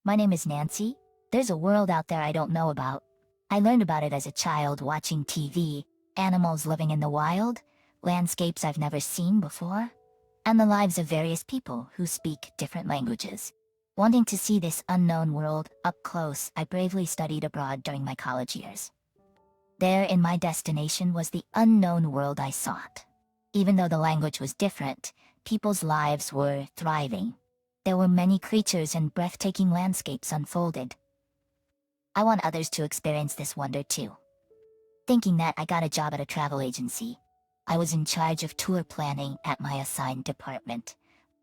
My name is Nancy. There's a world out there I don't know about. I learned about it as a child watching TV, animals living in the wild, landscapes I've never seen before, and the lives of various people who speak different languages. Wanting to see this unknown world up close, I bravely studied abroad during my college years. There in my destination was the unknown world I sought. Even though the language was different, people's lives were thriving. There were many creatures and breathtaking landscapes unfolded. I want others to experience this wonder too. Thinking that, I got a job at a travel agency. I was in charge of tour planning at my assigned department.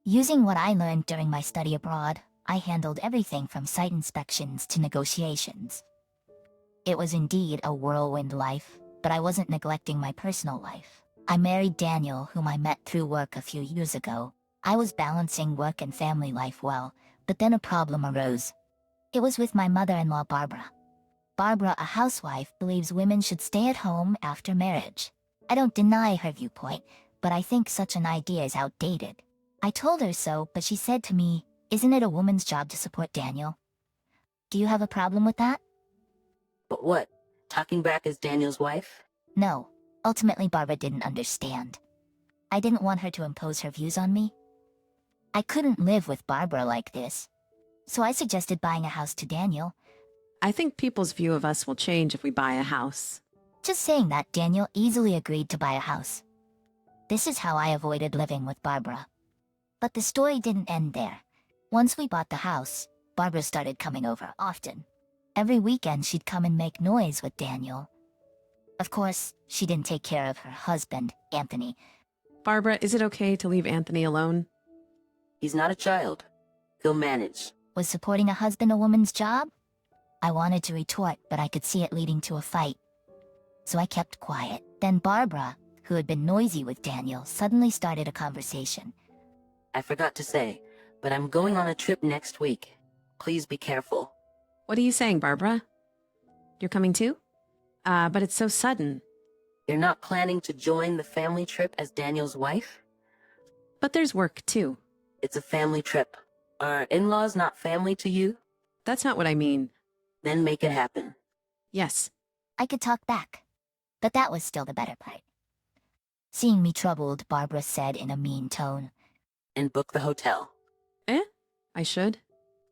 Using what I learned during my study abroad, I handled everything from site inspections to negotiations. It was indeed a whirlwind life, but I wasn't neglecting my personal life. I married Daniel, whom I met through work a few years ago. I was balancing work and family life well, but then a problem arose. It was with my mother-in-law, Barbara. Barbara, a housewife, believes women should stay at home after marriage. I don't deny her viewpoint, but I think such an idea is outdated. I told her so, but she said to me, "Isn't it a woman's job to support Daniel?" Do you have a problem with that? But what? Talking back as Daniel's wife? No. Ultimately, Barbara didn't understand. I didn't want her to impose her views on me. I couldn't live with Barbara like this. So I suggested buying a house to Daniel. I think people's view of us will change if we buy a house. Just saying that, Daniel easily agreed to buy a house. This is how I avoided living with Barbara. But the story didn't end there. Once we bought the house, Barbara started coming over often. Every weekend she'd come and make noise with Daniel. Of course, she didn't take care of her husband, Anthony. Barbara, is it okay to leave Anthony alone? He's not a child. He'll manage. Was supporting a husband a woman's job? I wanted to retort, but I could see it leading to a fight. So I kept quiet. Then Barbara, who had been noisy with Daniel, suddenly started a conversation. I forgot to say, but I'm going on a trip next week. Please be careful. What are you saying, Barbara? You're coming too? But it's so sudden. You're not planning to join the family trip as Daniel's wife? But there's work too. It's a family trip. Are in-laws not family to you? That's not what I mean. Then make it happen. Yes. I could talk back. But that was still the better part. Seeing me troubled, Barbara said in a mean tone, And book the hotel. I should.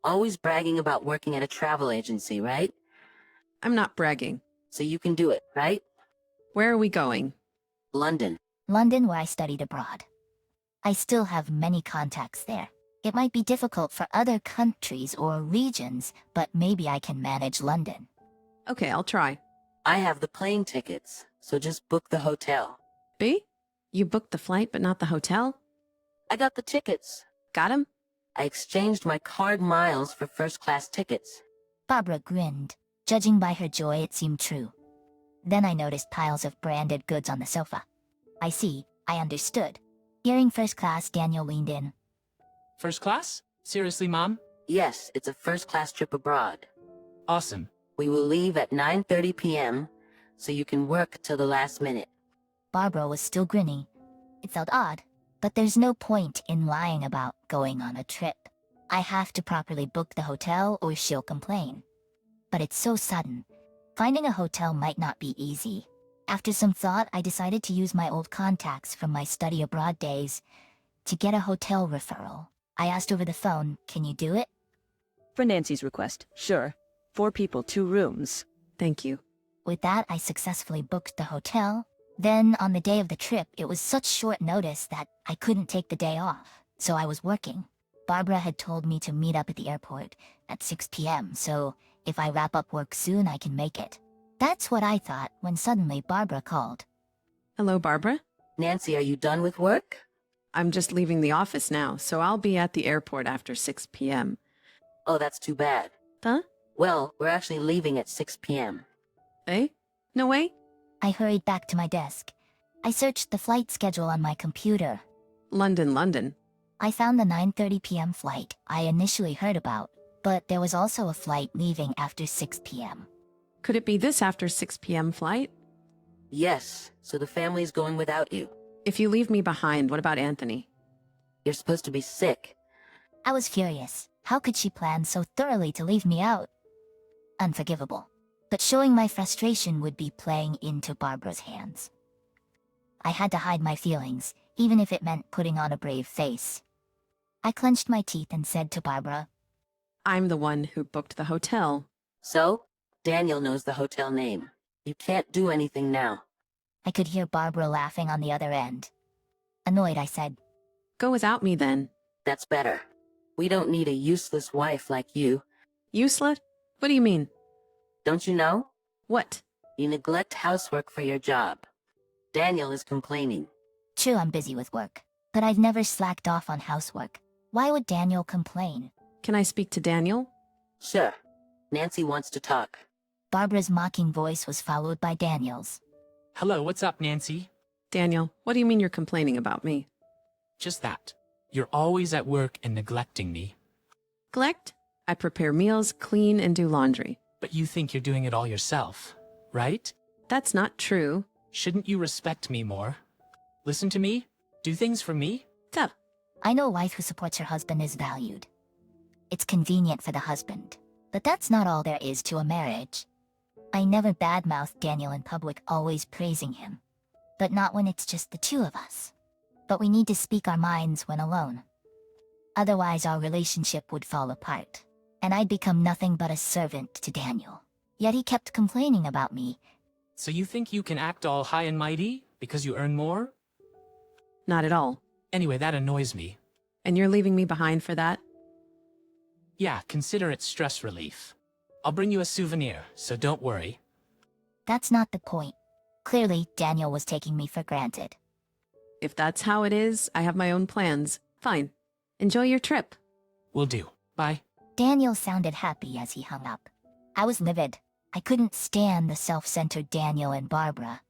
Always bragging about working at a travel agency, right? I'm not bragging. So you can do it, right? Where are we going? London. London, where I studied abroad. I still have many contacts there. It might be difficult for other countries or regions, but maybe I can manage London. Okay, I'll try. I have the plane tickets, so just book the hotel. B? You booked the flight but not the hotel? I got the tickets. Got him? I exchanged my card miles for first-class tickets. Barbara grinned. Judging by her joy, it seemed true. Then I noticed piles of branded goods on the sofa. I see. I understood. Hearing first class, Daniel leaned in. First class? Seriously, Mom? Yes, it's a first-class trip abroad. Awesome. We will leave at 9:30 p.m., so you can work till the last minute. Barbara was still grinning. It felt odd, but there's no point in lying about going on a trip. I have to properly book the hotel or she'll complain. But it's so sudden. Finding a hotel might not be easy. After some thought, I decided to use my old contacts from my study abroad days to get a hotel referral. I asked over the phone, "Can you do it?" For Nancy's request, sure. 4 people, 2 rooms. Thank you. With that, I successfully booked the hotel. Then, on the day of the trip, it was such short notice that I couldn't take the day off, so I was working. Barbara had told me to meet up at the airport at 6 p.m., so if I wrap up work soon, I can make it. That's what I thought when suddenly Barbara called. Hello, Barbara? Nancy, are you done with work? I'm just leaving the office now, so I'll be at the airport after 6 p.m. Oh, that's too bad. Huh? Well, we're actually leaving at 6 p.m. Eh? No way? I hurried back to my desk. I searched the flight schedule on my computer. London. I found the 9:30 p.m. flight I initially heard about, but there was also a flight leaving after 6 p.m. Could it be this after 6 p.m. flight? Yes, so the family's going without you. If you leave me behind, what about Anthony? You're supposed to be sick. I was furious. How could she plan so thoroughly to leave me out? Unforgivable. But showing my frustration would be playing into Barbara's hands. I had to hide my feelings, even if it meant putting on a brave face. I clenched my teeth and said to Barbara, I'm the one who booked the hotel. So, Daniel knows the hotel name. You can't do anything now. I could hear Barbara laughing on the other end. Annoyed, I said, Go without me then. That's better. We don't need a useless wife like you. Useless? What do you mean? Don't you know? What? You neglect housework for your job. Daniel is complaining. True, I'm busy with work, but I've never slacked off on housework. Why would Daniel complain? Can I speak to Daniel? Sure. Nancy wants to talk. Barbara's mocking voice was followed by Daniel's. Hello, what's up, Nancy? Daniel, what do you mean you're complaining about me? Just that. You're always at work and neglecting me. Neglect? I prepare meals, clean, and do laundry. But you think you're doing it all yourself, right? That's not true. Shouldn't you respect me more? Listen to me? Do things for me? Tough. I know a wife who supports her husband is valued. It's convenient for the husband, but that's not all there is to a marriage. I never badmouthed Daniel in public, always praising him. But not when it's just the two of us. But we need to speak our minds when alone. Otherwise our relationship would fall apart, and I'd become nothing but a servant to Daniel. Yet he kept complaining about me. So you think you can act all high and mighty because you earn more? Not at all. Anyway, that annoys me. And you're leaving me behind for that? Yeah, consider it stress relief. I'll bring you a souvenir, so don't worry. That's not the point. Clearly, Daniel was taking me for granted. If that's how it is, I have my own plans. Fine. Enjoy your trip. Will do. Bye. Daniel sounded happy as he hung up. I was livid. I couldn't stand the self-centered Daniel and Barbara.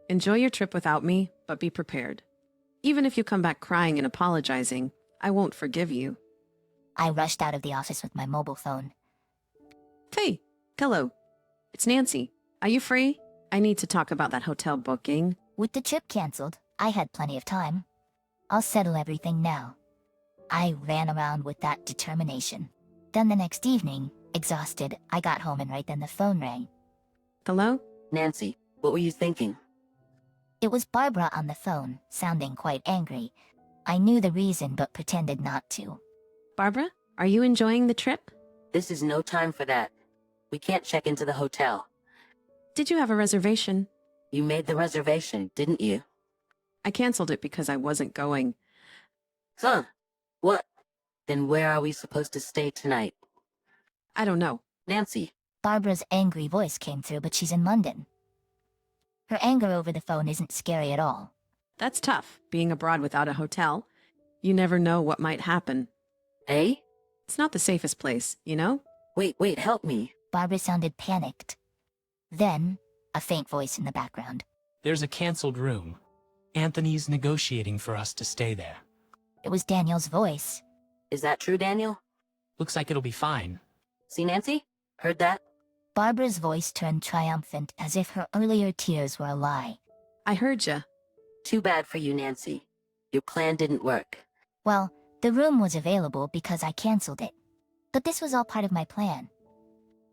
Enjoy your trip without me, but be prepared. Even if you come back crying and apologizing, I won't forgive you. I rushed out of the office with my mobile phone. Hey, hello. It's Nancy. Are you free? I need to talk about that hotel booking. With the trip canceled, I had plenty of time. I'll settle everything now. I ran around with that determination. Then the next evening, exhausted, I got home and right then the phone rang. Hello? Nancy, what were you thinking? It was Barbara on the phone, sounding quite angry. I knew the reason but pretended not to. Barbara, are you enjoying the trip? This is no time for that. We can't check into the hotel. Did you have a reservation? You made the reservation, didn't you? I canceled it because I wasn't going. Huh? What? Then where are we supposed to stay tonight? I don't know. Nancy, Barbara's angry voice came through, but she's in London. Her anger over the phone isn't scary at all. That's tough, being abroad without a hotel. You never know what might happen. eh? It's not the safest place, you know? Wait, help me. Barbara sounded panicked. Then, a faint voice in the background. There's a canceled room. Anthony's negotiating for us to stay there. It was Daniel's voice. Is that true, Daniel? Looks like it'll be fine. See, Nancy? Heard that? Barbara's voice turned triumphant as if her earlier tears were a lie. I heard ya. Too bad for you, Nancy. Your plan didn't work. Well, the room was available because I canceled it. But this was all part of my plan.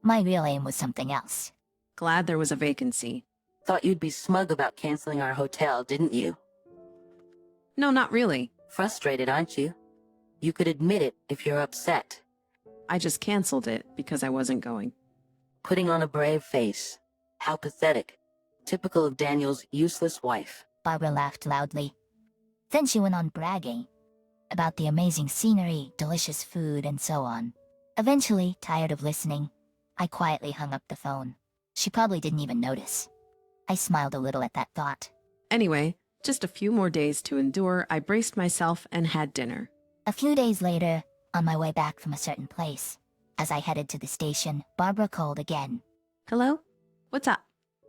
My real aim was something else. Glad there was a vacancy. Thought you'd be smug about canceling our hotel, didn't you? No, not really. Frustrated, aren't you? You could admit it if you're upset. I just canceled it because I wasn't going. Putting on a brave face. How pathetic. Typical of Daniel's useless wife. Barbara laughed loudly. Then she went on bragging about the amazing scenery, delicious food, and so on. Eventually, tired of listening, I quietly hung up the phone. She probably didn't even notice. I smiled a little at that thought. Anyway, just a few more days to endure. I braced myself and had dinner. A few days later, on my way back from a certain place, as I headed to the station, Barbara called again. Hello? What's up?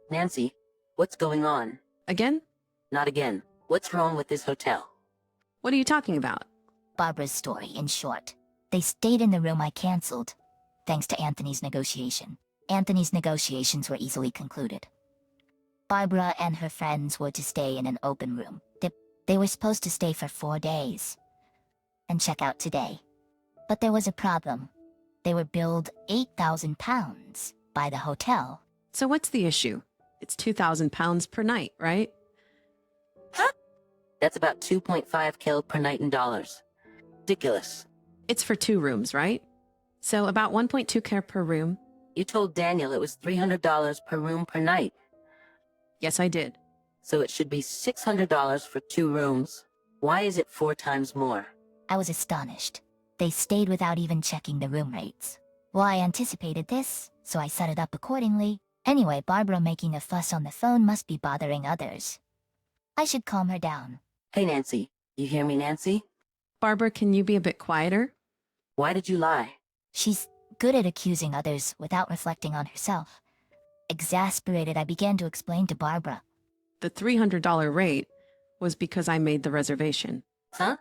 Nancy, what's going on? Again? Not again. What's wrong with this hotel? What are you talking about? Barbara's story, in short. They stayed in the room I canceled, thanks to Anthony's negotiation. Anthony's negotiations were easily concluded. Barbara and her friends were to stay in an open room. They were supposed to stay for 4 days and check out today. But there was a problem. They were billed £8,000 by the hotel. So what's the issue? It's £2,000 per night, right? That's about 2.5K per night in dollars. Ridiculous. It's for 2 rooms, right? So about 1.2K per room. You told Daniel it was $300 per room per night, Yes, I did. so it should be $600 for 2 rooms. Why is it 4 times more? I was astonished. They stayed without even checking the room rates. Well, I anticipated this, so I set it up accordingly. Anyway, Barbara making a fuss on the phone must be bothering others. I should calm her down. Hey, Nancy. You hear me, Nancy? Barbara, can you be a bit quieter? Why did you lie? She's good at accusing others without reflecting on herself. Exasperated, I began to explain to Barbara. The $300 rate was because I made the reservation. Huh?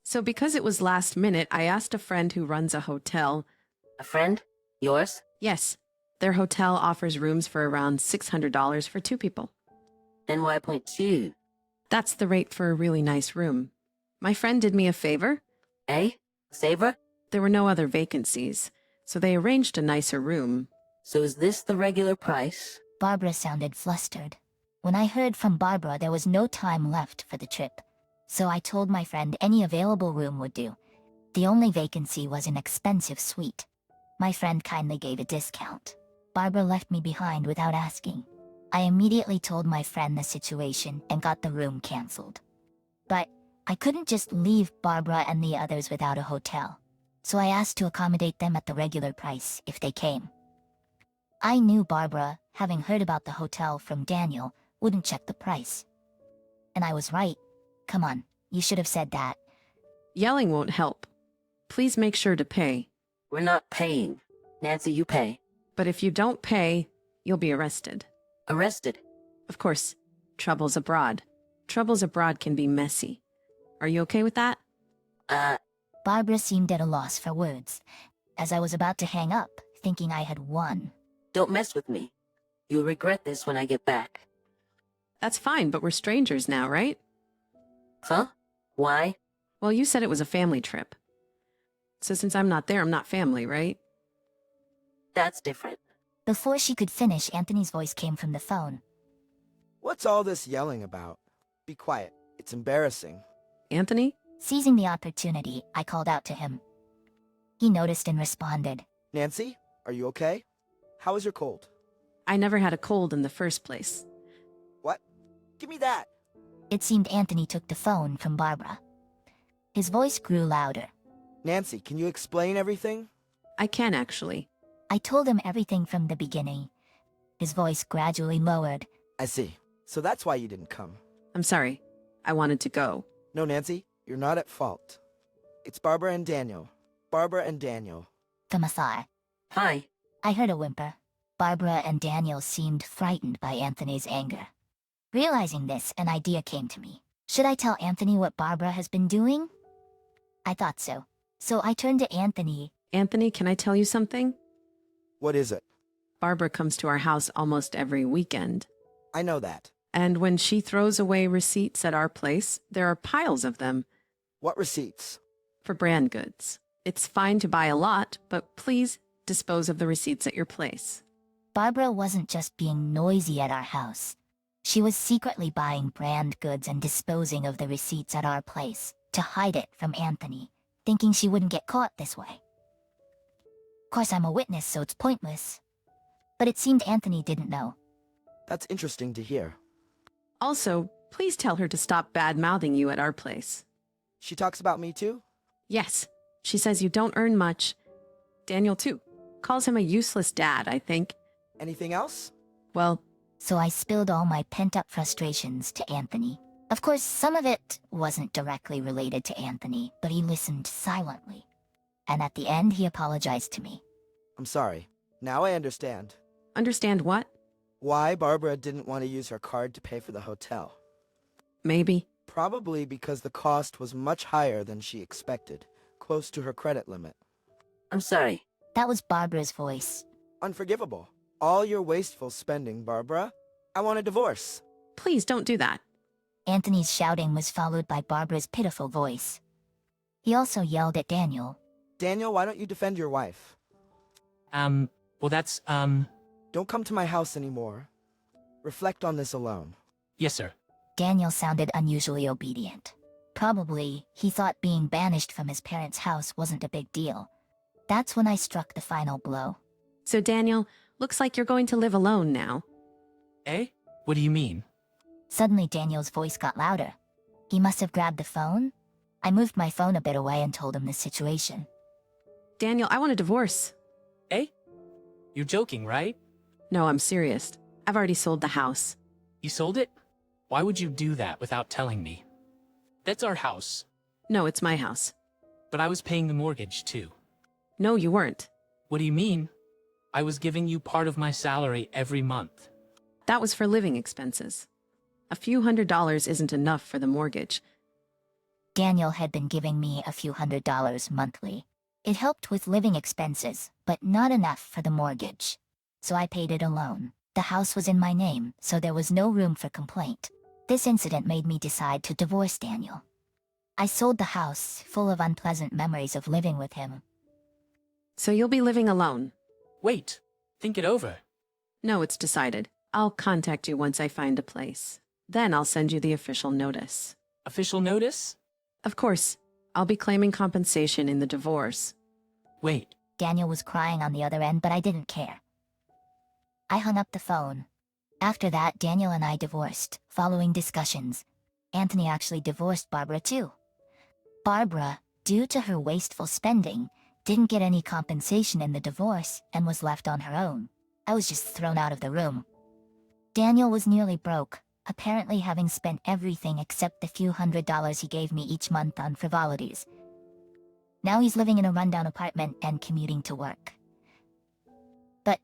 So because it was last minute, I asked a friend who runs a hotel. A friend? Yours? Yes, their hotel offers rooms for around $600 for 2 people. Then why point 2? That's the rate for a really nice room. My friend did me a favor. Eh? Saver? There were no other vacancies, so they arranged a nicer room. So is this the regular price? Barbara sounded flustered. When I heard from Barbara, there was no time left for the trip. So I told my friend any available room would do. The only vacancy was an expensive suite. My friend kindly gave a discount. Barbara left me behind without asking. I immediately told my friend the situation and got the room canceled. But I couldn't just leave Barbara and the others without a hotel. So I asked to accommodate them at the regular price if they came. I knew Barbara, having heard about the hotel from Daniel, wouldn't check the price. And I was right. Come on, you should have said that. Yelling won't help. Please make sure to pay. We're not paying. Nancy, you pay. But if you don't pay, you'll be arrested. Arrested. Of course, troubles abroad. Troubles abroad can be messy. Are you okay with that? Barbara seemed at a loss for words, as I was about to hang up, thinking I had won. Don't mess with me. You'll regret this when I get back. That's fine, but we're strangers now, right? Huh? Why? Well, you said it was a family trip. So since I'm not there, I'm not family, right? That's different. Before she could finish, Anthony's voice came from the phone. What's all this yelling about? Be quiet. It's embarrassing. Anthony? Seizing the opportunity, I called out to him. He noticed and responded. Nancy, are you okay? How is your cold? I never had a cold in the first place. What? Give me that. It seemed Anthony took the phone from Barbara. His voice grew louder. Nancy, can you explain everything? I can, actually. I told him everything from the beginning. His voice gradually lowered. I see. So that's why you didn't come. I'm sorry. I wanted to go. No, Nancy, you're not at fault. It's Barbara and Daniel. Barbara and Daniel. Commissar. Hi. I heard a whimper. Barbara and Daniel seemed frightened by Anthony's anger. Realizing this, an idea came to me. Should I tell Anthony what Barbara has been doing? I thought so. So I turned to Anthony. Anthony, can I tell you something? What is it? Barbara comes to our house almost every weekend. I know that. And when she throws away receipts at our place, there are piles of them What receipts? for brand goods. It's fine to buy a lot, but please dispose of the receipts at your place. Barbara wasn't just being noisy at our house. She was secretly buying brand goods and disposing of the receipts at our place to hide it from Anthony, thinking she wouldn't get caught this way. Of course, I'm a witness, so it's pointless. But it seemed Anthony didn't know. That's interesting to hear. Also, please tell her to stop bad-mouthing you at our place. She talks about me too? Yes, she says you don't earn much. Daniel, too. Calls him a useless dad, I think. Anything else? Well, So I spilled all my pent-up frustrations to Anthony. Of course, some of it wasn't directly related to Anthony, but he listened silently. And at the end, he apologized to me. I'm sorry. Now I understand. understand what? Why Barbara didn't want to use her card to pay for the hotel. Maybe. Probably because the cost was much higher than she expected, close to her credit limit. I'm sorry. That was Barbara's voice. Unforgivable. All your wasteful spending, Barbara. I want a divorce. Please don't do that. Anthony's shouting was followed by Barbara's pitiful voice. He also yelled at Daniel. Daniel, why don't you defend your wife? Well that's, Don't come to my house anymore. Reflect on this alone. yes, sir. Daniel sounded unusually obedient. Probably, he thought being banished from his parents' house wasn't a big deal. That's when I struck the final blow. So, Daniel, looks like you're going to live alone now. Eh? What do you mean? Suddenly, Daniel's voice got louder. He must have grabbed the phone. I moved my phone a bit away and told him the situation. Daniel, I want a divorce. Eh? You're joking, right? No, I'm serious. I've already sold the house. You sold it? Why would you do that without telling me? That's our house. No, it's my house. But I was paying the mortgage, too. No, you weren't. What do you mean? I was giving you part of my salary every month. That was for living expenses. A few $100s isn't enough for the mortgage. Daniel had been giving me a few $100s monthly. It helped with living expenses, but not enough for the mortgage. So I paid it alone. The house was in my name, so there was no room for complaint. This incident made me decide to divorce Daniel. I sold the house, full of unpleasant memories of living with him. So you'll be living alone. Wait, think it over. No, it's decided. I'll contact you once I find a place. Then I'll send you the official notice. Official notice? Of course, I'll be claiming compensation in the divorce. Wait, Daniel was crying on the other end, but I didn't care. I hung up the phone. After that, Daniel and I divorced, following discussions. Anthony actually divorced Barbara too. Barbara, due to her wasteful spending, didn't get any compensation in the divorce and was left on her own. I was just thrown out of the room. Daniel was nearly broke, apparently having spent everything except the few $100s he gave me each month on frivolities. Now he's living in a rundown apartment and commuting to work. But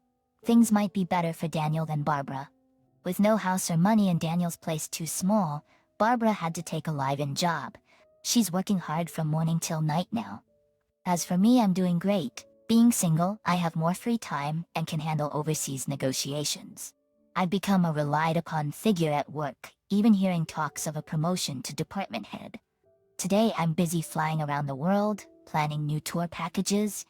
things might be better for Daniel than Barbara. With no house or money and Daniel's place too small, Barbara had to take a live-in job. She's working hard from morning till night now. As for me, I'm doing great. Being single, I have more free time and can handle overseas negotiations. I've become a relied-upon figure at work, even hearing talks of a promotion to department head. Today, I'm busy flying around the world, planning new tour packages,